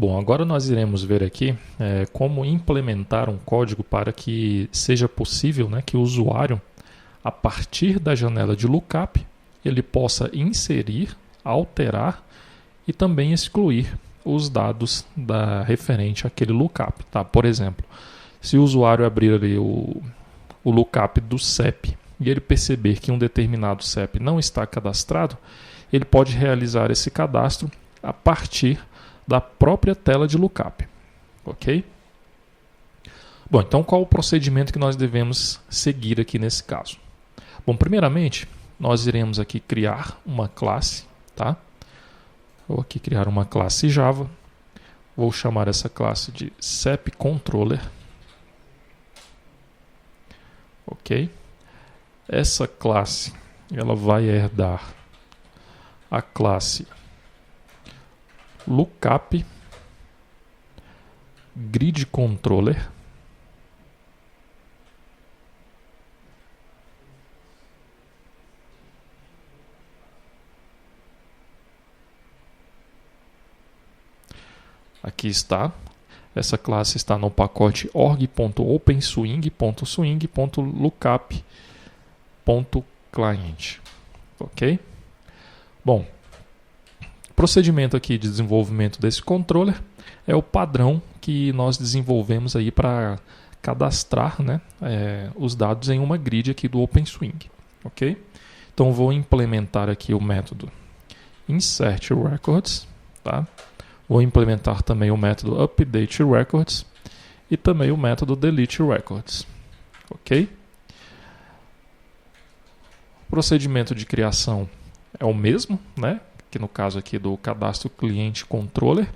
Bom, agora nós iremos ver aqui como implementar um código para que seja possível, né, que o usuário, a partir da janela de lookup, ele possa inserir, alterar e também excluir os dados referente àquele lookup. Tá? Por exemplo, se o usuário abrir ali o lookup do CEP e ele perceber que um determinado CEP não está cadastrado, ele pode realizar esse cadastro a partir da própria tela de lookup. Ok? Bom, então qual o procedimento que nós devemos seguir aqui nesse caso? Bom, primeiramente, nós iremos aqui criar uma classe, tá? Vou aqui criar uma classe Java. Vou chamar essa classe de CEP Controller. Ok? Essa classe, ela vai herdar a classe lookup grid controller. Aqui está. Essa classe está no pacote org.openswing.swing.lookup.client. Ok? Bom, o procedimento aqui de desenvolvimento desse controller é o padrão que nós desenvolvemos aí para cadastrar, né, os dados em uma grid aqui do OpenSwing. Ok? Então vou implementar aqui o método insertRecords, tá? Vou implementar também o método updateRecords e também o método deleteRecords. Ok? O procedimento de criação é o mesmo, né? Que no caso aqui do cadastro cliente controller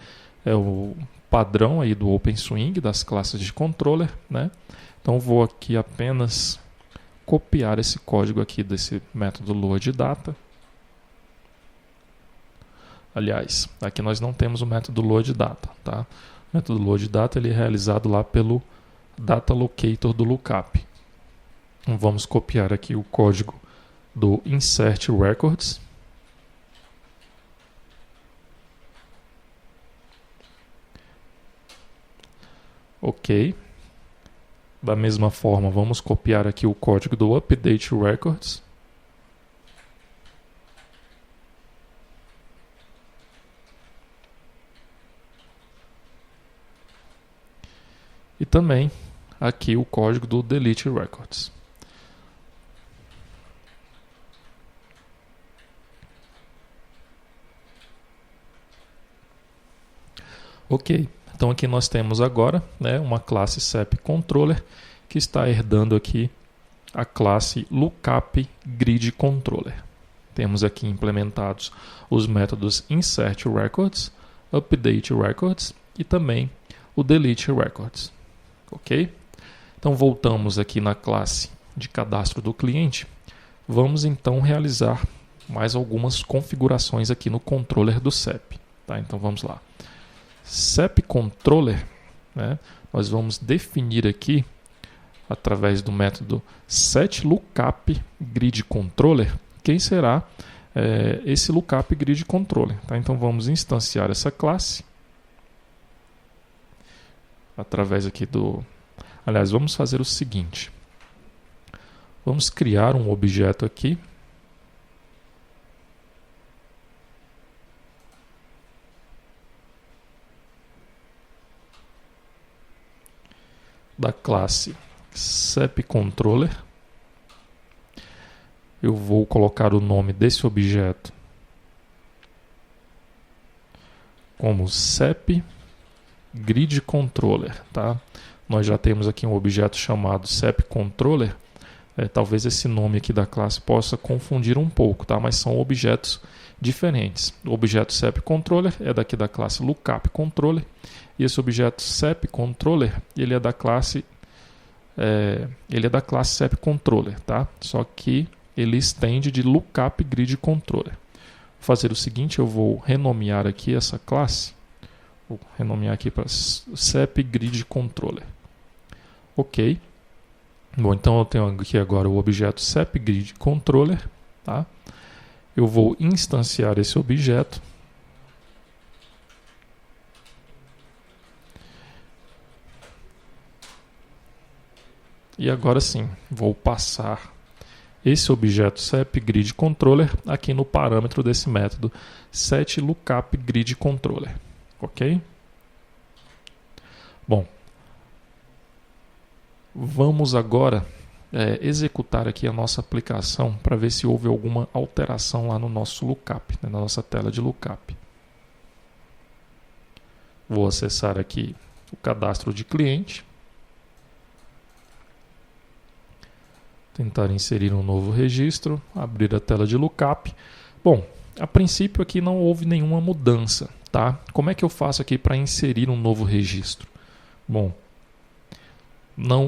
é o padrão aí do OpenSwing, das classes de controller, né? Então vou aqui apenas copiar esse código aqui desse método loadData. Aliás, aqui nós não temos o método loadData, tá? O método loadData ele é realizado lá pelo DataLocator do lookup. Então vamos copiar aqui o código do insertRecords. Ok. Da mesma forma, vamos copiar aqui o código do updateRecords. E também aqui o código do deleteRecords. Ok, então aqui nós temos agora, né, uma classe CEP Controller que está herdando aqui a classe Lookup Grid Controller. Temos aqui implementados os métodos insertRecords, updateRecords e também o deleteRecords. Ok? Então voltamos aqui na classe de cadastro do cliente. Vamos então realizar mais algumas configurações aqui no controller do CEP. Tá? Então vamos lá. CEP Controller, né? Nós vamos definir aqui através do método setLookupGridController quem será esse lookup grid controller. Tá? Então vamos instanciar essa classe através aqui do... Aliás, vamos fazer o seguinte. Vamos criar um objeto aqui. Da classe CEPController. Eu vou colocar o nome desse objeto como CEP Grid Controller, tá? Nós já temos aqui um objeto chamado CEP Controller. Talvez esse nome aqui da classe possa confundir um pouco, tá? Mas são objetos diferentes. O objeto CEP Controller é daqui da classe Lookup Controller e esse objeto CEP Controller ele é da classe CEP Controller, tá? Só que ele estende de Lookup Grid Controller. Vou fazer o seguinte, eu vou renomear aqui essa classe. Vou renomear aqui para CEP Grid Controller. Ok. Bom, então eu tenho aqui agora o objeto CEP Grid Controller. Tá? Eu vou instanciar esse objeto. E agora sim, vou passar esse objeto setGridController aqui no parâmetro desse método setLookupGridController, ok? Bom, vamos agora executar aqui a nossa aplicação para ver se houve alguma alteração lá no nosso lookup, né, na nossa tela de lookup. Vou acessar aqui o cadastro de cliente. Tentar inserir um novo registro, abrir a tela de lookup. Bom, a princípio aqui não houve nenhuma mudança, tá? Como é que eu faço aqui para inserir um novo registro? Bom,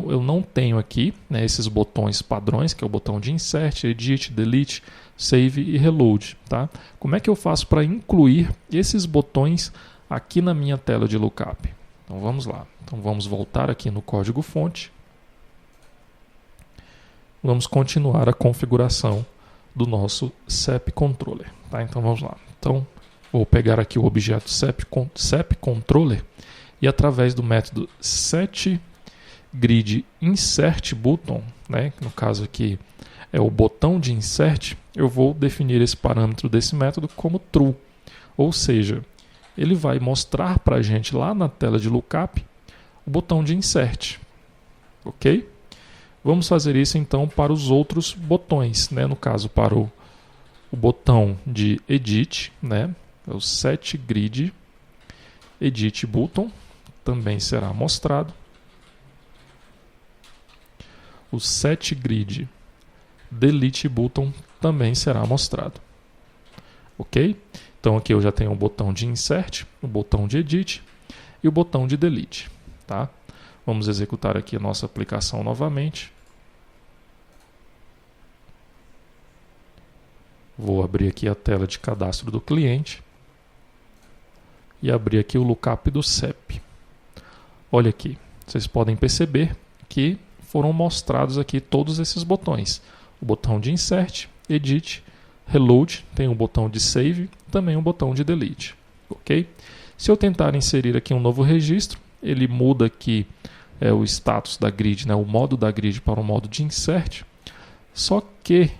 eu não tenho aqui, né, esses botões padrões, que é o botão de Insert, Edit, Delete, Save e Reload, tá? Como é que eu faço para incluir esses botões aqui na minha tela de lookup? Então vamos lá. Então vamos voltar aqui no código-fonte. Vamos continuar a configuração do nosso setController. Tá? Então vamos lá. Então vou pegar aqui o objeto setController e através do método setGridInsertButton, né? No caso aqui é o botão de insert, eu vou definir esse parâmetro desse método como true. Ou seja, ele vai mostrar para a gente lá na tela de lookup o botão de insert. Ok? Vamos fazer isso então para os outros botões, né? No caso, para o botão de Edit, né? É o setGridIditButton, também será mostrado. O setGridDeleteButton também será mostrado. Ok? Então aqui eu já tenho o botão de Insert, o botão de Edit e o botão de Delete. Tá? Vamos executar aqui a nossa aplicação novamente. Vou abrir aqui a tela de cadastro do cliente e abrir aqui o lookup do SEP. Olha aqui, vocês podem perceber que foram mostrados aqui todos esses botões. O botão de Insert, Edit, Reload, tem o botão de Save, também o botão de Delete. Ok? Se eu tentar inserir aqui um novo registro, ele muda aqui o status da grid, né, o modo da grid para o modo de Insert, só que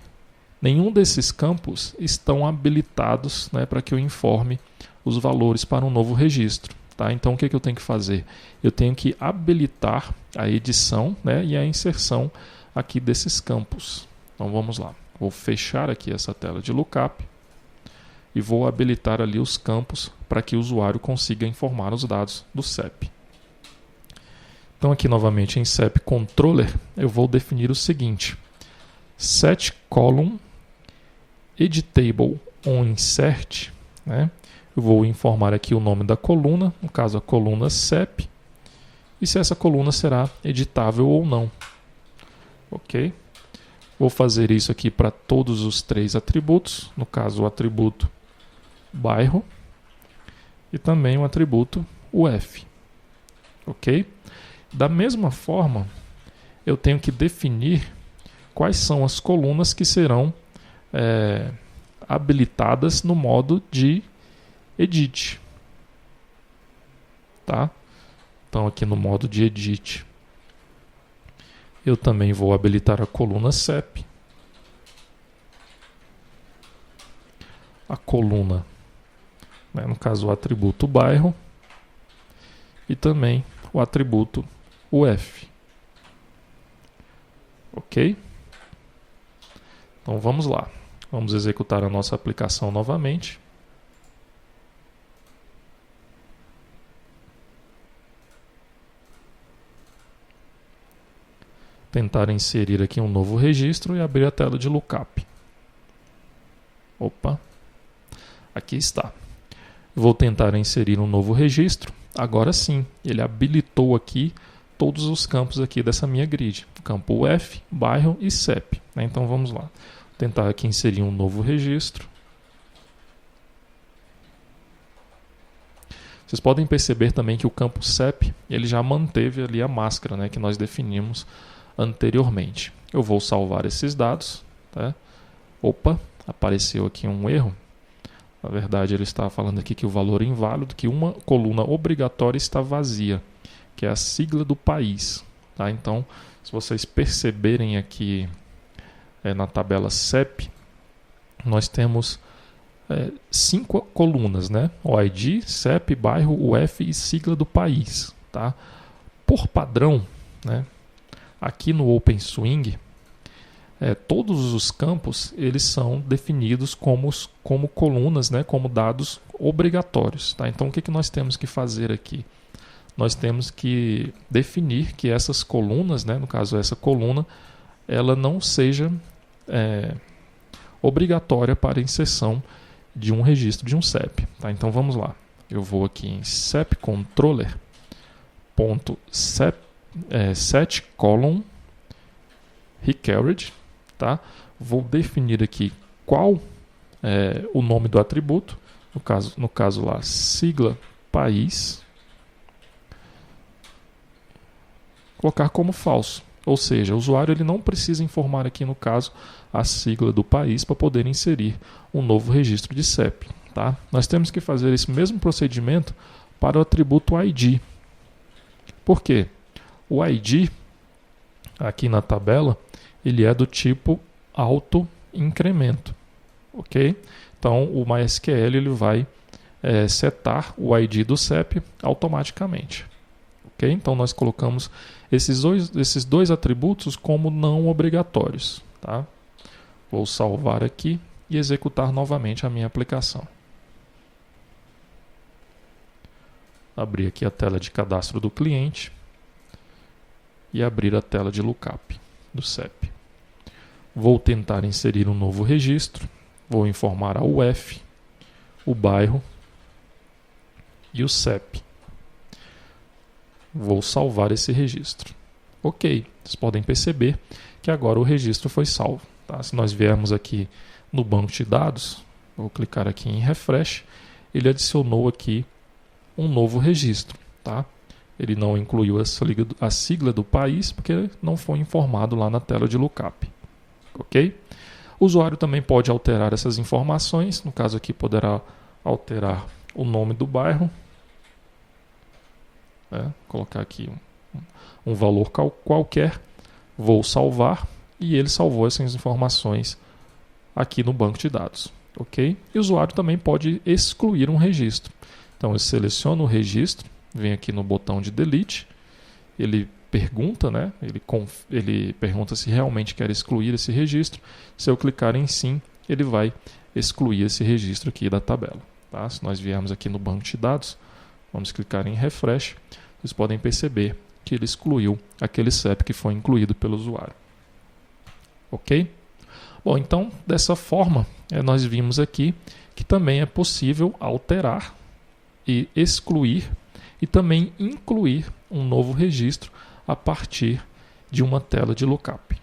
nenhum desses campos estão habilitados, né, para que eu informe os valores para um novo registro. Tá? Então, o que eu tenho que fazer? Eu tenho que habilitar a edição, né, e a inserção aqui desses campos. Então, vamos lá. Vou fechar aqui essa tela de lookup e vou habilitar ali os campos para que o usuário consiga informar os dados do SEP. Então, aqui novamente em setController, eu vou definir o seguinte: setColumn editable on insert, né? Eu vou informar aqui o nome da coluna, no caso a coluna SEP, e se essa coluna será editável ou não. Ok? Vou fazer isso aqui para todos os três atributos, no caso o atributo bairro e também o atributo UF. Ok? Da mesma forma, eu tenho que definir quais são as colunas que serão habilitadas no modo de Edit. Tá? Então, aqui no modo de Edit, eu também vou habilitar a coluna SEP, a coluna, né, no caso o atributo bairro, e também o atributo UF. Ok? Então vamos lá. Vamos executar a nossa aplicação novamente. Tentar inserir aqui um novo registro e abrir a tela de lookup. Opa, aqui está. Vou tentar inserir um novo registro. Agora sim, ele habilitou aqui todos os campos aqui dessa minha grid. Campo UF, bairro e CEP. Então vamos lá. Vou tentar aqui inserir um novo registro. Vocês podem perceber também que o campo CEP ele já manteve ali a máscara, né, que nós definimos anteriormente. Eu vou salvar esses dados. Tá? Opa, apareceu aqui um erro. Na verdade, ele está falando aqui que o valor é inválido, que uma coluna obrigatória está vazia, que é a sigla do país. Tá? Então, Se vocês perceberem aqui na tabela CEP, nós temos 5 colunas, né? O ID, CEP, bairro, UF e sigla do país. Tá? Por padrão, né? Aqui no OpenSwing, todos os campos eles são definidos como colunas, né? Como dados obrigatórios. Tá? Então, o que nós temos que fazer aqui? Nós temos que definir que essas colunas, né? No caso essa coluna, ela não seja obrigatória para inserção de um registro de um CEP. Tá? Então vamos lá. Eu vou aqui em setController.setColumn required, tá? Vou definir aqui qual é o nome do atributo, no caso lá, sigla país, colocar como falso, ou seja, o usuário ele não precisa informar aqui no caso a sigla do país para poder inserir um novo registro de CEP. Tá? Nós temos que fazer esse mesmo procedimento para o atributo ID. Por quê? O ID, aqui na tabela, ele é do tipo auto-incremento. Ok? Então, o MySQL ele vai setar o ID do CEP automaticamente. Okay? Então, nós colocamos esses dois atributos como não obrigatórios. Tá? Vou salvar aqui e executar novamente a minha aplicação. Abrir aqui a tela de cadastro do cliente e abrir a tela de lookup do CEP. Vou tentar inserir um novo registro. Vou informar a UF, o bairro e o CEP. Vou salvar esse registro. Ok, vocês podem perceber que agora o registro foi salvo. Tá? Se nós viermos aqui no banco de dados, vou clicar aqui em refresh, ele adicionou aqui um novo registro. Tá? Ele não incluiu a sigla do país porque não foi informado lá na tela de lookup. Ok? O usuário também pode alterar essas informações, no caso aqui poderá alterar o nome do bairro, colocar aqui um valor qualquer, vou salvar e ele salvou essas informações aqui no banco de dados. Ok? E o usuário também pode excluir um registro. Então eu seleciono o registro, venho aqui no botão de delete, ele pergunta, né? Ele pergunta se realmente quer excluir esse registro. Se eu clicar em sim, ele vai excluir esse registro aqui da tabela. Tá? Se nós viermos aqui no banco de dados, vamos clicar em refresh, vocês podem perceber que ele excluiu aquele CEP que foi incluído pelo usuário. Ok? Bom, então, dessa forma, nós vimos aqui que também é possível alterar e excluir e também incluir um novo registro a partir de uma tela de lookup.